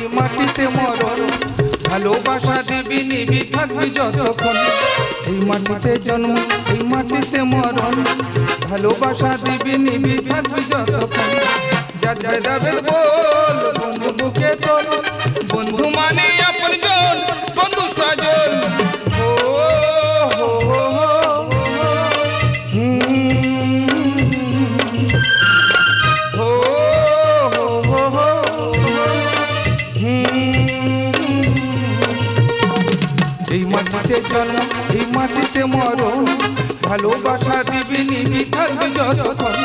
এই মাটিতে মরণ ভালোবাসা দিবি নিবি থাকবি যতক্ষণ এই মাটিতে জন্ম এই মাটিতে মরণ ভালোবাসা দিবি নিবি থাকবি যতক্ষণ যাবে যাবে বল বন্ধু বুকে তোল বন্ধু মানে আপনজন বন্ধু সাজন এই মাটিতে জন্ম এই মাটিতে মরণ ভালোবাসা দিবি নিবি থাকবি যতক্ষণ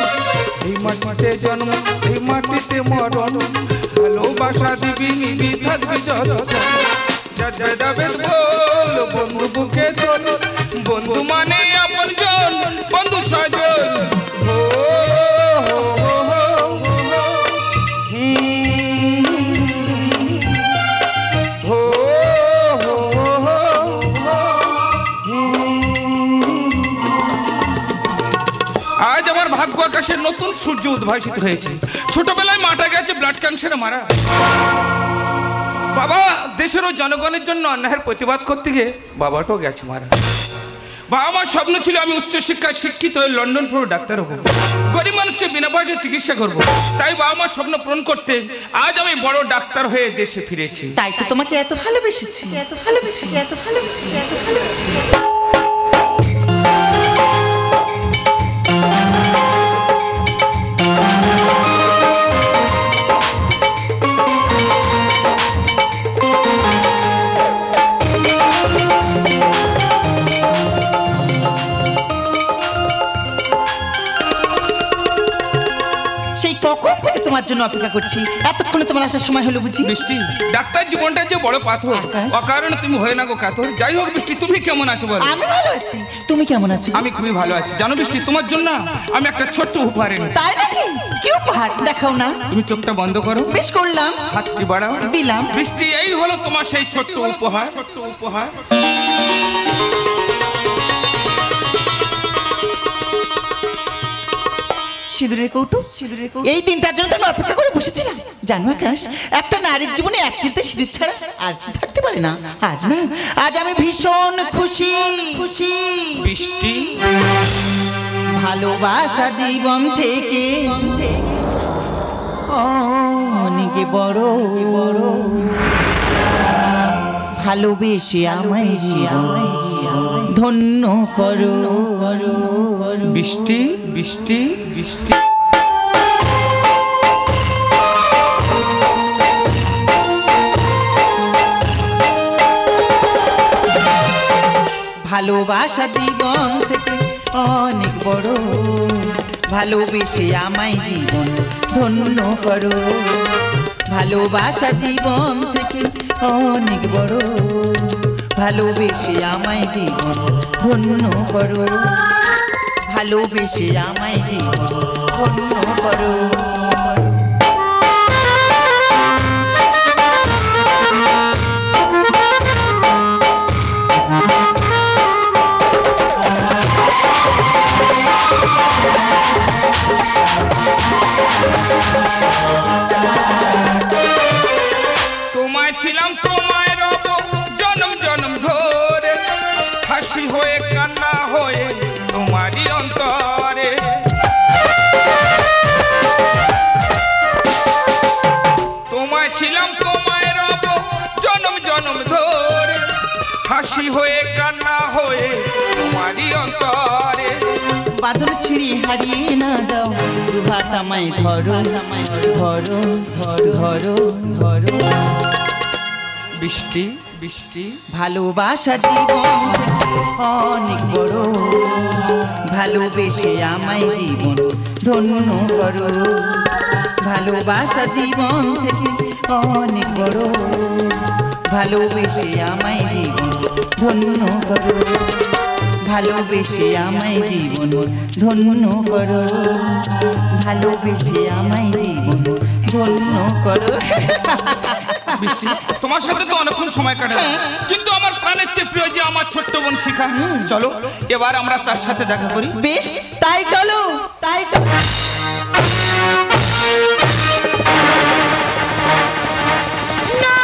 এই মাটিতে জন্ম এই মাটিতে মরণ ভালোবাসা দিবি নিবি থাকবি যতক্ষণ যাবে যাবে বল বন্ধু বুকে তোল বন্ধু মানে আপনজন বন্ধু সাজন আজ আমার ভাগ্য আকাশে নতুন সূর্য উদ্ভাসিত হয়েছে ছোটবেলায় মাটা গেছে ব্লাড ক্যান্সারে মারা বাবা দেশের ও জনগণের জন্য অন্যায়ের প্রতিবাদ করতে গিয়ে বাবাটাও গেছে মারা বাবা আমার স্বপ্ন ছিল আমি উচ্চশিক্ষায় শিক্ষিত হয়ে লন্ডন পুরো ডাক্তার হবো গরিব মানুষকে বিনা পয়সায় চিকিৎসা করবো তাই বাবা আমার স্বপ্ন পূরণ করতে আজ আমি বড় ডাক্তার হয়ে দেশে ফিরেছি তাই তো তোমাকে এত ভালোবেসেছি এত ভালোবেসেছি এত ভালোবেসেছি এত ভালোবেসেছি তোমার জন্য অপেক্ষা করছি এতক্ষণে তোমার আসার সময় হলো বুঝি বৃষ্টি ডাক্তার জীবনটা যে বড় পাথর অকারণে তুমি হয়ে না গো কাতর যাই হোক বৃষ্টি তুমি কেমন আছো বলো আমি ভালো আছি তুমি কেমন আছো আমি খুবই ভালো আছি জানো বৃষ্টি তোমার জন্য আমি একটা ছোট্ট উপহার এনেছি তাই নাকি কি উপহার দেখাও না তুমি চোখটা বন্ধ করো বেশ করলাম হাতটি বাড়াও দিলাম বৃষ্টি এই হলো তোমার সেই ছোট্ট উপহার সিঁদুরের কৌটো এই দিনটার জন্য আমি অপেক্ষা করে বসেছিলাম জানো আকাশ একটা নারীর জীবনে এক চিলতে সিঁদুর ছাড়া আর কিছু থাকতে পারে না আজ আমি ভীষণ খুশি বৃষ্টি ভালোবাসা জীবন থেকে অনেক বড় ভালোবেসে আমায় জীবন ধন্য করো বৃষ্টি বৃষ্টি বৃষ্টি ভালোবাসা জীবন থেকে অনেক বড় ভালোবেসে আমায় জীবন ধন্য করো ভালোবাসা জীবন থেকে অনেক বড় ভালোবেসে আমায় জীবন ধন্য করো ভালোবেসে আমায় জীবন ধন্য করো তোমায় ছিলাম তোমায় রব জনম জনম ধরে হাসি হয়ে কান্না হয়ে তোমারই অন্তরে তোমায় ছিলাম তোমায় রব জনম জনম ধরে হাসি হয়ে কান্না হয়ে তোমারই অন্তরে বাদল ছিঁড়ে হারিয়ে না যাও প্রভাত আমায় ধরো ধরো ধরো ধরো বৃষ্টি বৃষ্টি ভালোবাসা জীবন অনেক বড় ভালোবেসে আমায় জীবন ধন্য করো ভালোবাসা জীবন থেকে অনেক বড় ভালোবেসে আমায় জীবন ধন্য করো ভালোবেসে আমায় জীবন ধন্য করো ভালোবেসে আমায় জীবন ধন্য করো বৃষ্টি তোমার সাথে তো অনেকক্ষণ সময় কাটে কিন্তু আমার প্রাণের চেয়ে প্রিয় যে আমার ছোট্ট বোন শিখা চলো এবার আমরা তার সাথে দেখা করি বেশ তাই চলো না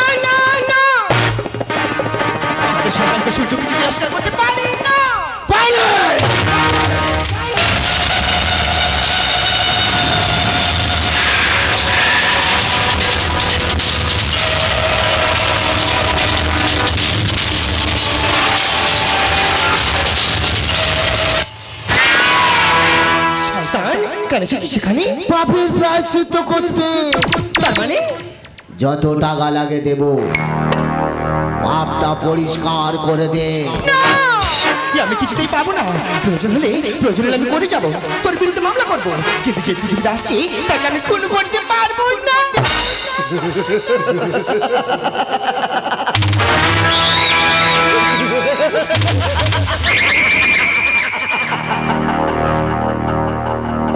তোকে সূর্যকে তিরস্কার করতে পারি না। সেখানে পাপের প্রায়শ্চিত্ত করতে। তার মানে যত টাকা লাগে দেব, পাপটা পরিষ্কার করে দে। আমি কিছুতেই পাবো না। প্রয়োজন হলে আমি করে যাবো, তোর বিরুদ্ধে মামলা করবো, কিন্তু যে পৃথিবীতে আসছি তাকে আমি খুন করতে পারবো না।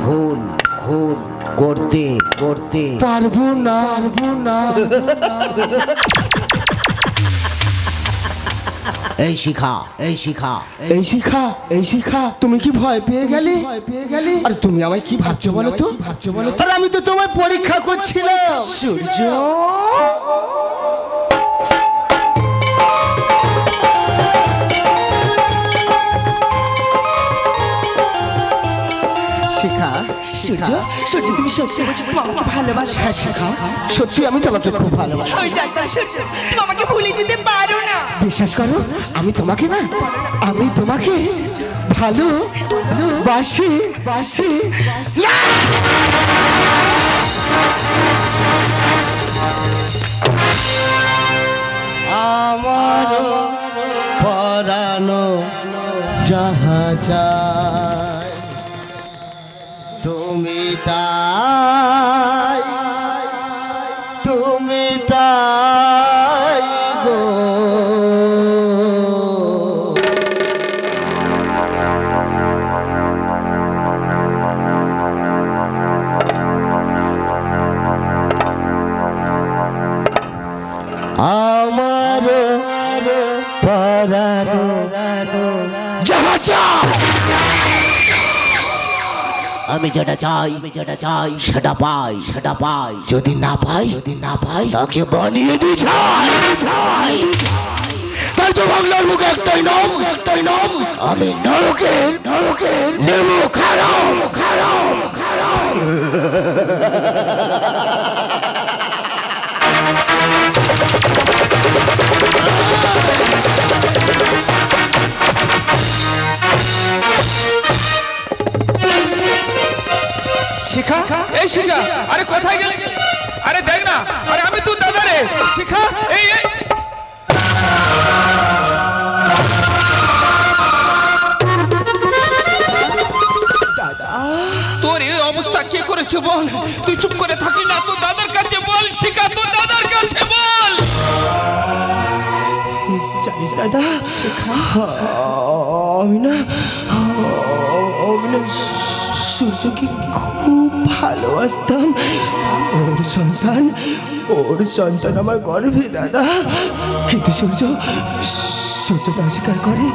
খুন খুন করতে করতে পারবো না। এই শিখা, এই শিখা, এই শিখা, এই শিখা, তুমি কি ভয় পেয়ে গেলে? আর তুমি আমায় কি ভাবছো বলো তো? আর আমি তো তোমায় পরীক্ষা করছিলাম। সূর্য শিখা, সূর্য তুমি সত্যি বলছো তুমি আমাকে ভালোবাসো? হ্যাঁ শিখা, সত্যি আমি তোমাকে খুব ভালোবাসি। আমি জানতাম সূর্য তুমি আমাকে ভুলে যেতে পারো না। বিশ্বাস করো, আমি তোমাকে ভালোবাসি। আমার পরানো যাহা চায় তুমি তাই গো। আমার পরানো যাহা চায়, আমি যেটা চাই সেটা পাই। যদি না পাই তাকে বানিয়ে দি ছাই। তাই তো বাংলার মুখে একটাই নাম, আমি নরকের নেমু খারাম। শিখা, এই শিখা, আরে কোথায় গেলি? আরে দেখ না, আরে আমি তোর দাদা রে। শিখা, এই তোর এই অবস্থা কে করেছে বল? তুই চুপ করে থাকি না, তোর দাদার কাছে বল। শিখা, তোর দাদার কাছে বল। জানিস দাদা, আমি না সূর্যকে খুব ভালোবাসতাম। ওর সন্তান আমার গর্ভে দাদা। কিন্তু সূর্য তো অস্বীকার করে।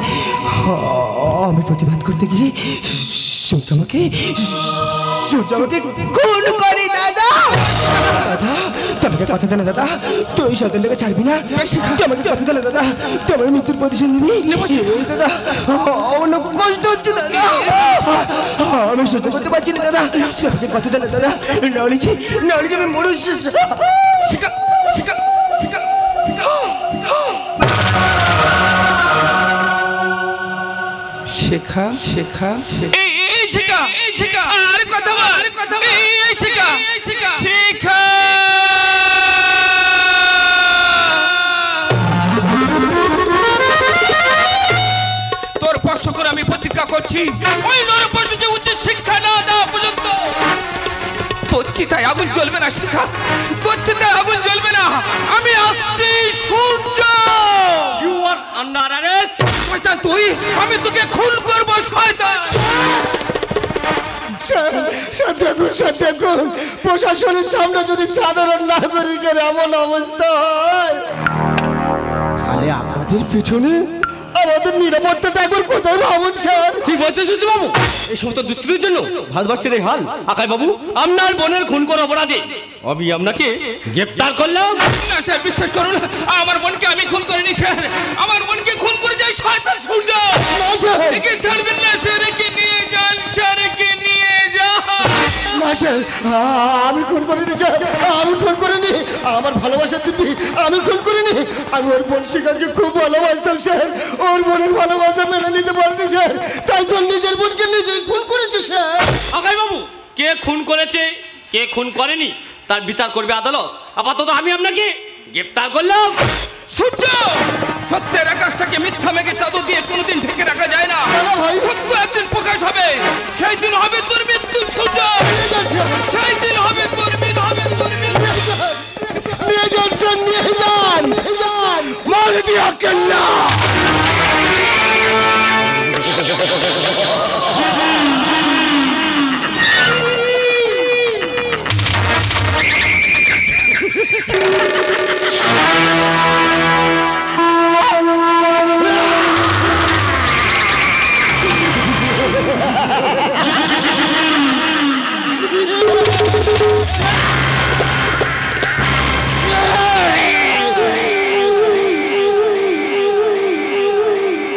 আমি প্রতিবাদ করতে গিয়ে সূর্য আমাকে খুন করে দাদা। তোমাকে কথা দেন দাদা, তুই ওই সন্তানটাকে ছাড়বি না। আমাকে কথা দেন দাদা, তুই আমার মৃত্যুর প্রতিশোধ নিবি দাদা। আমার খুব কষ্ট হচ্ছে দাদা, আমি সহ্য করতে পারছি না দাদা। তোমাকে কথা দেন দাদা, না হলে আমি মরে শেষ। শিখা, আরে কথা বল। শিখা, তোর কষ্ট করে আমি প্রতিজ্ঞা করছি, ওই নরপশুকে উচ্চ শিক্ষা না দেওয়া পর্যন্ত তোর চিতায় আগুন জ্বলবে না। শিখা, তোর চিতায় আগুন জ্বলবে না। আমি আসছি Surya. You are under arrest. শয়তান তুই, আমি তোকে খুন করব শয়তান। সত্যি প্রশাসনের সামনে যদি সাধারণ নাগরিকের এমন অবস্থা হয়, তাহলে আপনাদের পিছনে আমাদের নিরাপত্তাটা একবার কোথায় ভাবুন স্যার। ঠিক বলছেন সুজিত বাবু, এই সমস্ত দুষ্কৃতির জন্য ভারতবর্ষের এই হাল। আকাই বাবু, আপনার বোনের খুন করা অপরাধে আমি আপনাকে গ্রেপ্তার করলাম। না স্যার, বিশ্বাস করুন, আমার বোনকে আমি খুন করিনি স্যার। আমার বোনকে খুন করে যাই স্যার আমি খুন করিনি স্যার, আমি খুন করিনি। আমার ভালোবাসার দিব্যি আমি খুন করিনি। আমি ওর বোন শিখাকে খুব ভালোবাসতাম স্যার, ওর বোনের ভালোবাসা মেনে নিতে পারিনি স্যার, তাই তো নিজের বোনকে নিজেই খুন করেছে স্যার। আকাই বাবু, কে খুন করেছে কে খুন করেনি তার বিচার করবে আদালত। আপাতত আমি আপনাকে গ্রেফতার করলাম। সূর্য, সত্যের আকাশটাকে মিথ্যা মেঘে চাদর দিয়ে কোনোদিন ঢেকে রাখা যায় না। ভাই সত্য একদিন প্রকাশ হবে, সেই দিন হবে তোর মৃত্যু। সূর্য, সেই দিন হবে তোর মৃত্যু, হবে তোর মৃত্যু। নিয়ে যান স্যার, নিয়ে যান, মার দিয়া কেল্লা।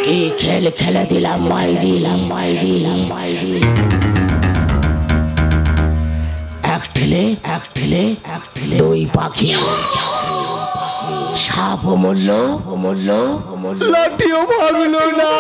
কি খেল খেলে দিলাম মাইরি, এক ঠেলে দুই পাখি, সাপ মরল, লাঠিও ভাগলো না।